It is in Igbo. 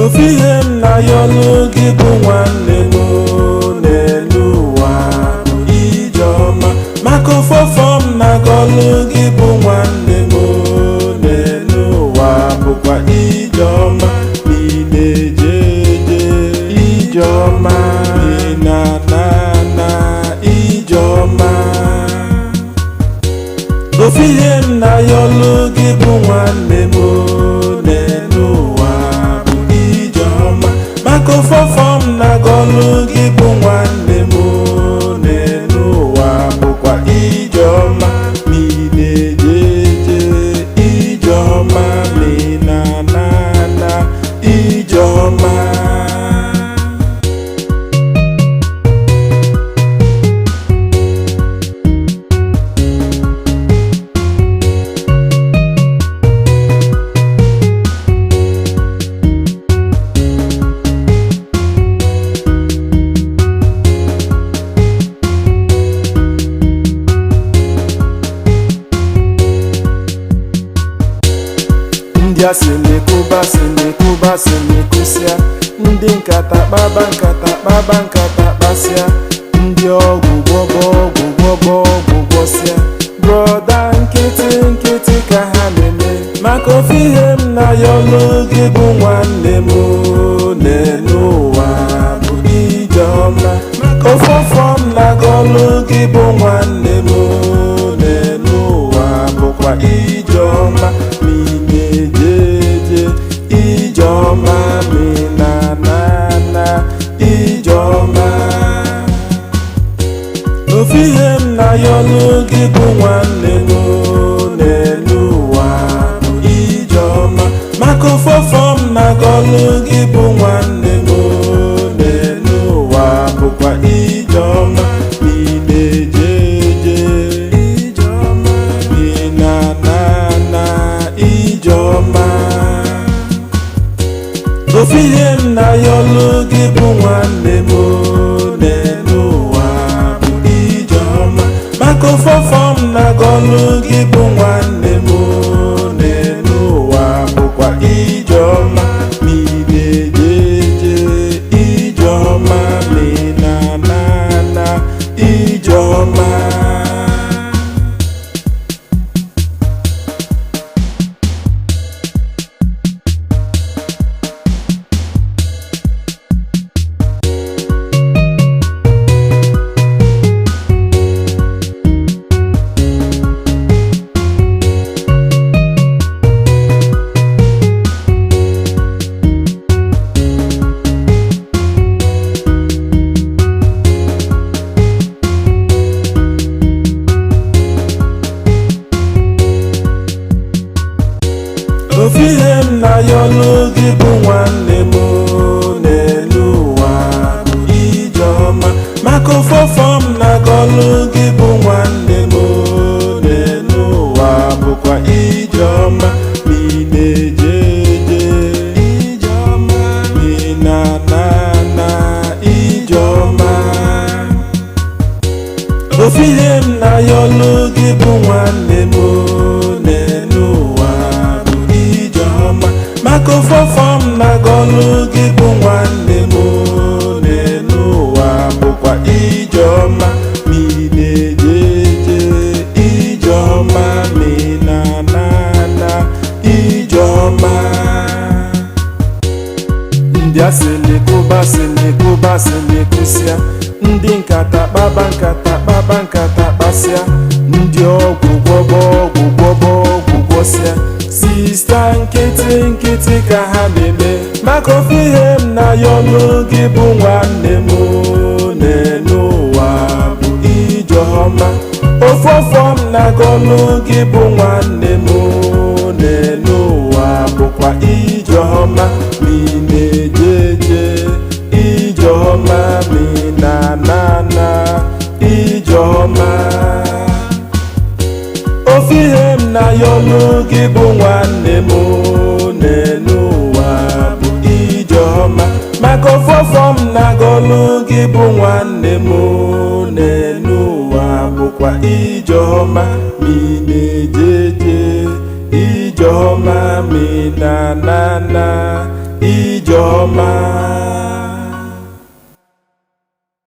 ofu ihe m na-ayọlụ gị bụ nwanne m n'elu ụwa bụ ijeọma, maka ofofo m na-agọlụ gị bụ nwanne m n'elu ụwa bụkwa ijeọma. Ị na-eje eje ijeọma, ị na-ana ana ijeọma. Ofu ihe m na-ayọlụ gị bụ nwanne m n'elu ụwa bụ ijeọma, maka ofofo m na-agọlụ gị bụ nwanne m n'elu ụwa bụkwa ijeọma. Ma ị na-eje eje ijeọma, ma ị na-ana ana ijeọma. Ndị a sị na-ekwuba sị na-ekwuba sị na-ekwusịa, ndị nkata kpaba nkata kpaba nkata kpasịa, ndị ọgwụ gwọbọ ọgwụ gwọbọ ọgwụ gwọsịa. Brọda nkịtị nkịtị ka ha na-eme, maka ofu ihe m na-ayọlụ gị bụ nwanne m n'elu ụwa bụ ijeọma, maka ofofo m na-agọlụ gị bụ nwanne m n'elu ụwa bụkwa ijeọma. Ma ị na-eje eje ijeọma, ma ị na-ana ana ijeọma. Ofu ihe m na-ayọlụ gị bụ nwanne m n'elu ụwa bụ ijeọma, maka ofofo m na-agọlụ gị bụ nwanne m n'elu ụwa bụkwa ijeọma. Ma ị na-eje eje ijeọma, ma ị na-ana ana ijeọma. Ofu ihe m na-ayọlụ gị bụ nwanne m n'elu ụwa bụ ijeọma, maka ofofo m na-agọlụ gị bụ nwanne m n'elu ụwa bụkwa ijeọma. Ma ị na-eje eje ijeọma, ma ị na-ana ana ijeọma. Ofu ihe m na-ayọlụ gị bụ nwanne m n'elu ụwa bụ ijeọma, maka ofofo m na-agọlụ gị bụ nwanne m n'elu ụwa bụkwa ijeọma. Ma ị na-eje eje ijeọma, ma ị na-ana ana ijeọma. Ofu ihe m na-ayọlụ gị bụ nwanne m n'elu ụwa bụ ijeọma, maka ofofo m na-agọlụ gị bụ nwanne m n'elu ụwa bụkwa ijeọma. Ma ị na-eje eje ijeọma, ma ị na-ana ana ijeọma. Ndị a sị na-ekwuba sị na-ekwuba sị na-ekwusịa, ndị nkata kpaba nkata kpaba nkata kpasịa, ndị ọgwụ gwọbọ ọgwụ gwọbọ ọgwụ gwọsịa. Sista nkịtị nkịtị ka ha na-eme, maka ofu ihe m na-ayọlụ gị bụ nwanne m n'elu ụwa bụ ijeọma, ofofo m na-agọlụ gị bụ nwanne m n'elu ụwa bụkwa ijeọma. Ma ị na-eje eje ijeọma, ma ị na-ana ana ijeọma. Ofu ihe m na-ayọlụ gị bụ nwanne m n'elu ụwa bụ ijeọma, maka ofofo m na-agọlụ gị bụ nwanne m n'elu ụwa bụkwa ijeọma. Ma ị na-eje eje ijeọma, ma ị na-ana ana ijeọma. Ijeọma.